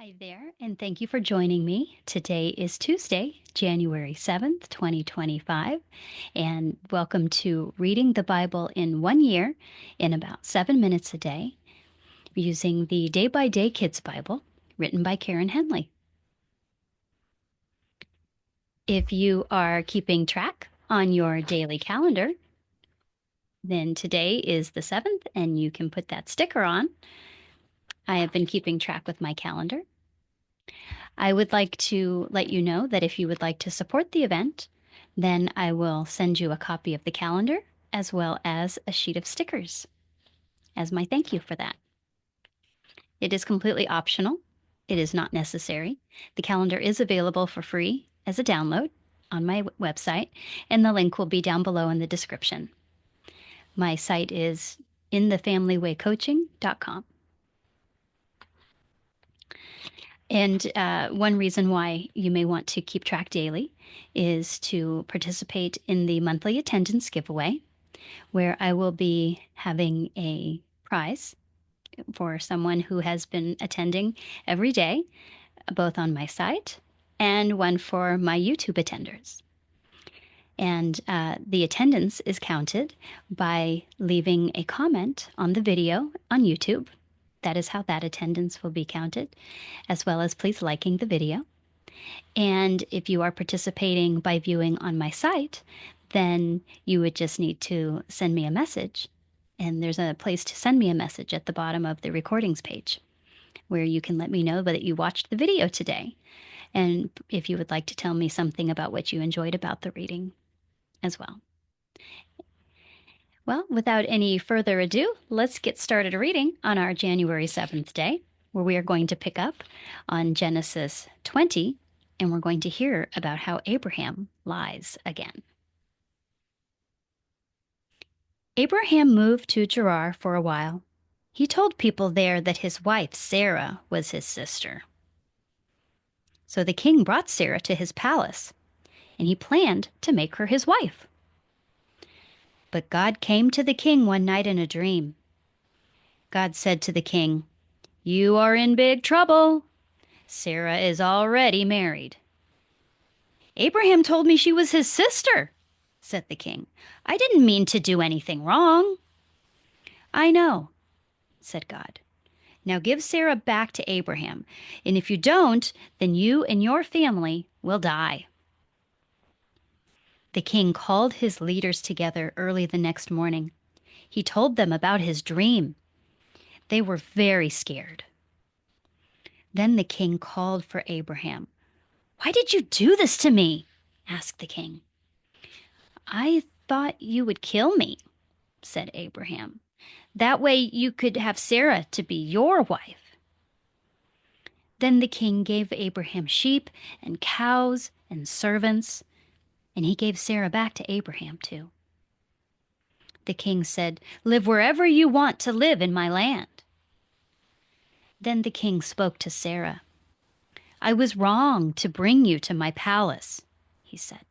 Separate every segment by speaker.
Speaker 1: Hi there, and thank you for joining me. Today is Tuesday, January 7th, 2025, and welcome to Reading the Bible in 1 year in about 7 minutes a day using the Day by Day Kids Bible written by Karen Henley. If you are keeping track on your daily calendar, then today is the 7th, and you can put that sticker on. I have been keeping track with my calendar. I would like to let you know that if you would like to support the event, then I will send you a copy of the calendar as well as a sheet of stickers as my thank you for that. It is completely optional. It is not necessary. The calendar is available for free as a download on my website, and the link will be down below in the description. My site is inthefamilywaycoaching.com. And one reason why you may want to keep track daily is to participate in the monthly attendance giveaway, where I will be having a prize for someone who has been attending every day, both on my site and one for my YouTube attenders. And the attendance is counted by leaving a comment on the video on YouTube. That is how that attendance will be counted, as well as please liking the video. And if you are participating by viewing on my site, then you would just need to send me a message. And there's a place to send me a message at the bottom of the recordings page where you can let me know that you watched the video today. And if you would like to tell me something about what you enjoyed about the reading as well. Well, without any further ado, let's get started reading on our January 7th day, where we are going to pick up on Genesis 20, and we're going to hear about how Abraham lies again. Abraham moved to Gerar for a while. He told people there that his wife Sarah was his sister. So the king brought Sarah to his palace, and he planned to make her his wife. But God came to the king one night in a dream. God said to the king, "You are in big trouble. Sarah is already married." "Abraham told me she was his sister," said the king. "I didn't mean to do anything wrong." "I know," said God. "Now give Sarah back to Abraham, and if you don't, then you and your family will die." The king called his leaders together early the next morning. He told them about his dream. They were very scared. Then the king called for Abraham. "Why did you do this to me?" asked the king. "I thought you would kill me," said Abraham. "That way you could have Sarah to be your wife." Then the king gave Abraham sheep and cows and servants, and he gave Sarah back to Abraham too. The king said, "Live wherever you want to live in my land." Then the king spoke to Sarah. "I was wrong to bring you to my palace," he said.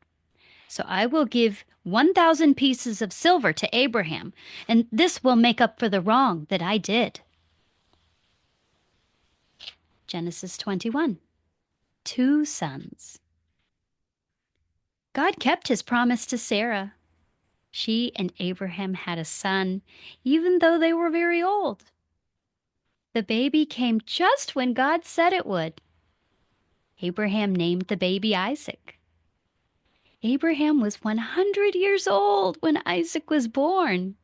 Speaker 1: "So I will give 1,000 pieces of silver to Abraham, and this will make up for the wrong that I did." Genesis 21. 2 sons. God kept his promise to Sarah. She and Abraham had a son, even though they were very old. The baby came just when God said it would. Abraham named the baby Isaac. Abraham was 100 years old when Isaac was born.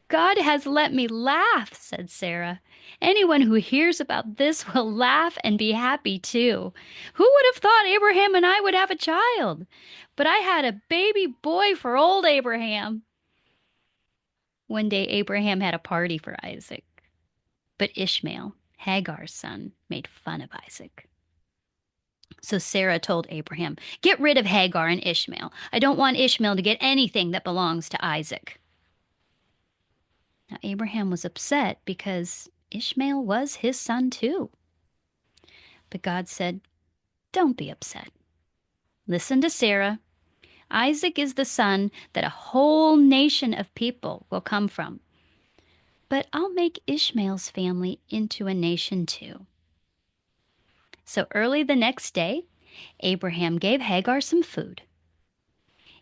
Speaker 1: "God has let me laugh," said Sarah. "Anyone who hears about this will laugh and be happy too. Who would have thought Abraham and I would have a child? But I had a baby boy for old Abraham." One day Abraham had a party for Isaac, but Ishmael, Hagar's son, made fun of Isaac. So Sarah told Abraham, "Get rid of Hagar and Ishmael. I don't want Ishmael to get anything that belongs to Isaac." Now Abraham was upset because Ishmael was his son too. But God said, "Don't be upset. Listen to Sarah. Isaac is the son that a whole nation of people will come from. But I'll make Ishmael's family into a nation too." So early the next day, Abraham gave Hagar some food.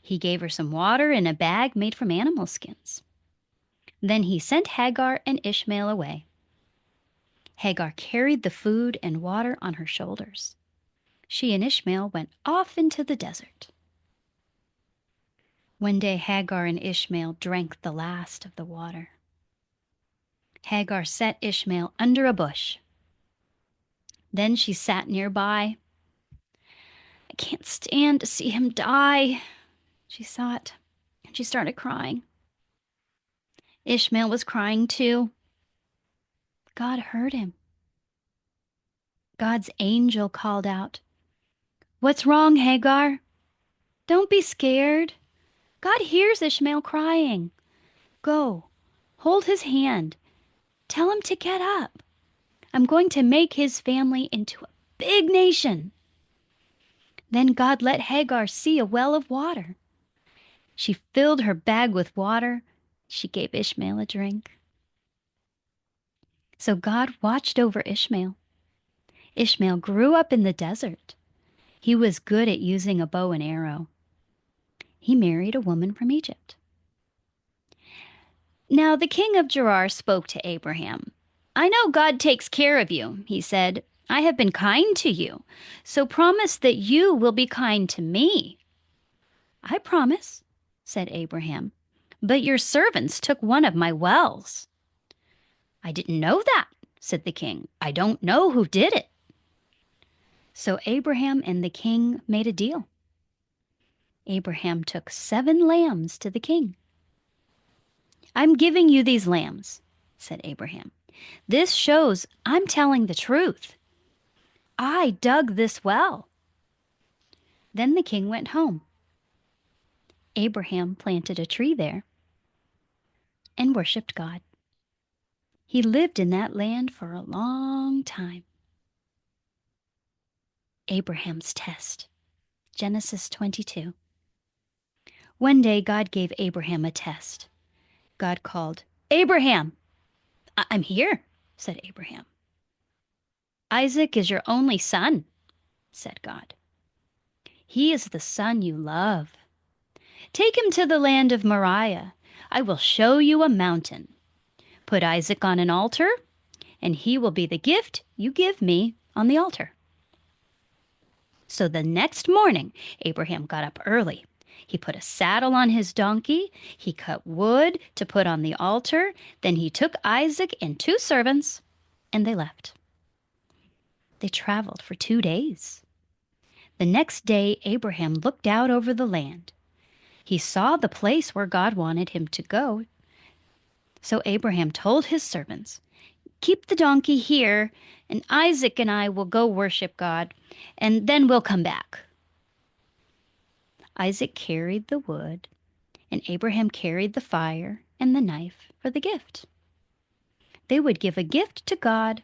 Speaker 1: He gave her some water in a bag made from animal skins. Then he sent Hagar and Ishmael away. Hagar carried the food and water on her shoulders. She and Ishmael went off into the desert. One day Hagar and Ishmael drank the last of the water. Hagar set Ishmael under a bush. Then she sat nearby. I can't stand to see him die, she thought, and she started crying. Ishmael was crying too. God heard him. God's angel called out, "What's wrong, Hagar? Don't be scared. God hears Ishmael crying. Go, hold his hand. Tell him to get up. I'm going to make his family into a big nation." Then God let Hagar see a well of water. She filled her bag with water. She gave Ishmael a drink. So God watched over Ishmael. Ishmael grew up in the desert. He was good at using a bow and arrow. He married a woman from Egypt. Now the king of Gerar spoke to Abraham. "I know God takes care of you," he said. "I have been kind to you, so promise that you will be kind to me." "I promise," said Abraham, "but your servants took one of my wells." "I didn't know that," said the king. "I don't know who did it." So Abraham and the king made a deal. Abraham took 7 lambs to the king. "I'm giving you these lambs," said Abraham. "This shows I'm telling the truth. I dug this well." Then the king went home. Abraham planted a tree there and worshiped God. He lived in that land for a long time. Abraham's test. Genesis 22. One day God gave Abraham a test. God called, "Abraham!" "I'm here," said Abraham. "Isaac is your only son," said God. "He is the son you love. Take him to the land of Moriah. I will show you a mountain. Put Isaac on an altar, and he will be the gift you give me on the altar." So the next morning, Abraham got up early. He put a saddle on his donkey. He cut wood to put on the altar. Then he took Isaac and 2 servants, and they left. They traveled for 2 days. The next day, Abraham looked out over the land. He saw the place where God wanted him to go. So Abraham told his servants, "Keep the donkey here, and Isaac and I will go worship God, and then we'll come back." Isaac carried the wood, and Abraham carried the fire and the knife for the gift. They would give a gift to God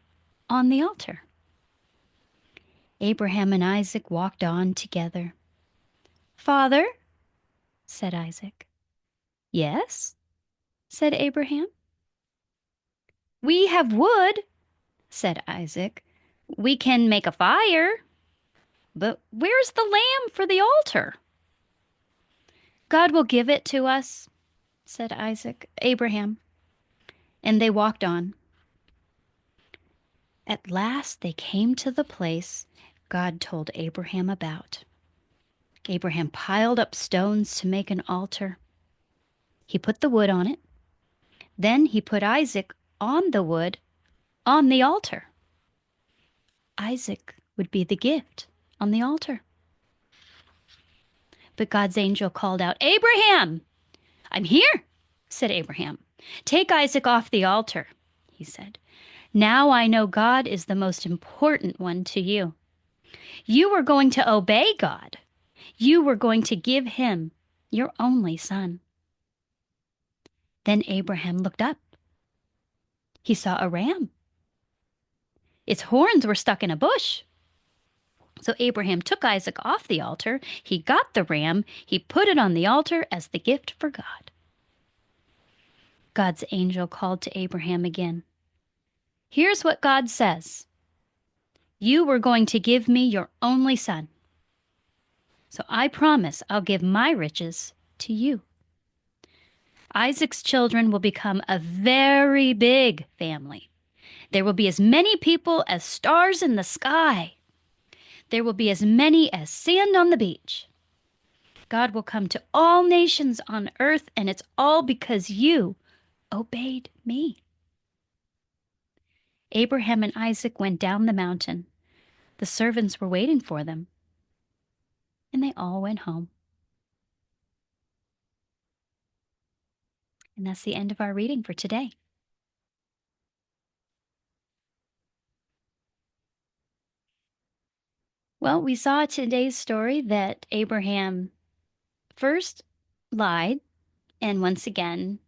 Speaker 1: on the altar. Abraham and Isaac walked on together. "Father," said Isaac. "Yes," said Abraham. "We have wood," said Isaac. "We can make a fire. But where's the lamb for the altar?" "God will give it to us," said Abraham. And they walked on. At last they came to the place God told Abraham about. Abraham piled up stones to make an altar. He put the wood on it. Then he put Isaac on the wood on the altar. Isaac would be the gift on the altar. But God's angel called out, "Abraham!" "I'm here," said Abraham. "Take Isaac off the altar," he said. "Now I know God is the most important one to you. You were going to obey God. You were going to give him your only son." Then Abraham looked up. He saw a ram. Its horns were stuck in a bush. So Abraham took Isaac off the altar. He got the ram. He put it on the altar as the gift for God. God's angel called to Abraham again. "Here's what God says. You were going to give me your only son. So I promise I'll give my riches to you. Isaac's children will become a very big family. There will be as many people as stars in the sky. There will be as many as sand on the beach. God will come to all nations on earth, and it's all because you obeyed me. Abraham and Isaac went down the mountain. The servants were waiting for them, and they all went home. And that's the end of our reading for today. Well, we saw today's story that Abraham first lied and once again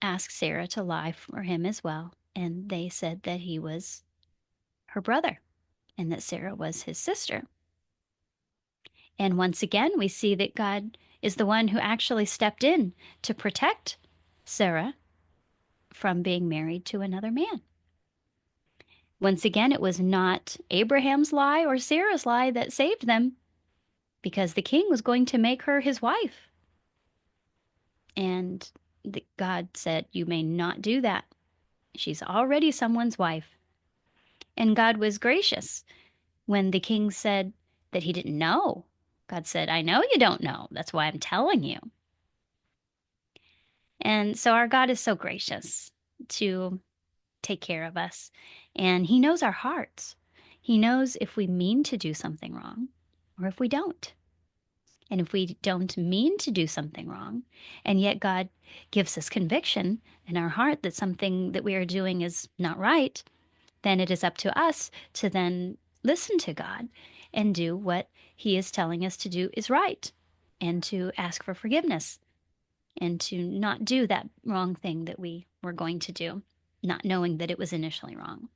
Speaker 1: asked Sarah to lie for him as well. And they said that he was her brother and that Sarah was his sister. And once again, we see that God is the one who actually stepped in to protect Sarah from being married to another man. Once again, it was not Abraham's lie or Sarah's lie that saved them, because the king was going to make her his wife. And God said, "You may not do that. She's already someone's wife." And God was gracious when the king said that he didn't know. God said, "I know you don't know. That's why I'm telling you." And so our God is so gracious to take care of us. And he knows our hearts. He knows if we mean to do something wrong or if we don't. And if we don't mean to do something wrong, and yet God gives us conviction in our heart that something that we are doing is not right, then it is up to us to then listen to God and do what he is telling us to do is right, and to ask for forgiveness, and to not do that wrong thing that we were going to do, not knowing that it was initially wrong.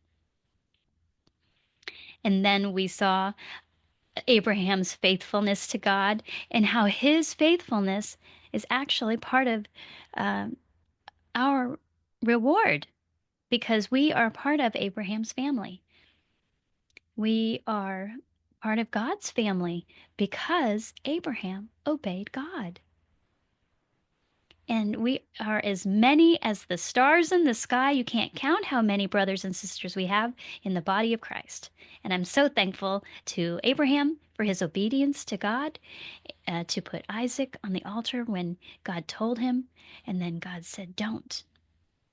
Speaker 1: And then we saw Abraham's faithfulness to God and how his faithfulness is actually part of our reward, because we are part of Abraham's family. We are part of God's family because Abraham obeyed God. And we are as many as the stars in the sky. You can't count how many brothers and sisters we have in the body of Christ. And I'm so thankful to Abraham for his obedience to God, to put Isaac on the altar when God told him. And then God said, "Don't.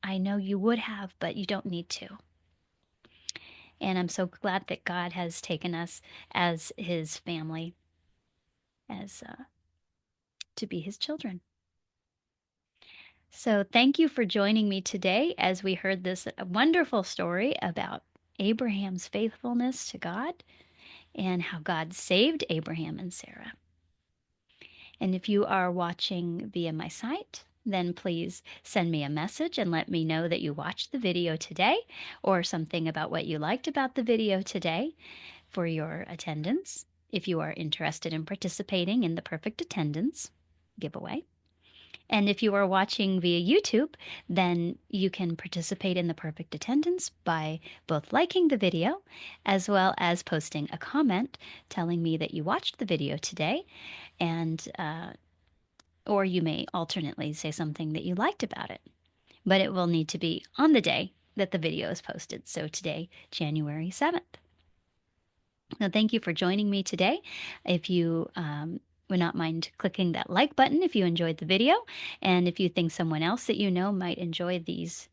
Speaker 1: I know you would have, but you don't need to." And I'm so glad that God has taken us as his family, as to be his children. So thank you for joining me today as we heard this wonderful story about Abraham's faithfulness to God and how God saved Abraham and Sarah. And if you are watching via my site, then please send me a message and let me know that you watched the video today, or something about what you liked about the video today for your attendance, if you are interested in participating in the Perfect Attendance giveaway. And if you are watching via YouTube, then you can participate in the Perfect Attendance by both liking the video as well as posting a comment telling me that you watched the video today, and or you may alternately say something that you liked about it. But it will need to be on the day that the video is posted. So today, January 7th. Now, thank you for joining me today. If you would not mind clicking that like button if you enjoyed the video, and if you think someone else that you know might enjoy these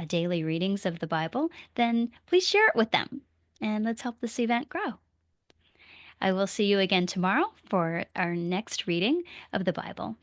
Speaker 1: daily readings of the Bible, then please share it with them, and let's help this event grow. I will see you again tomorrow for our next reading of the Bible.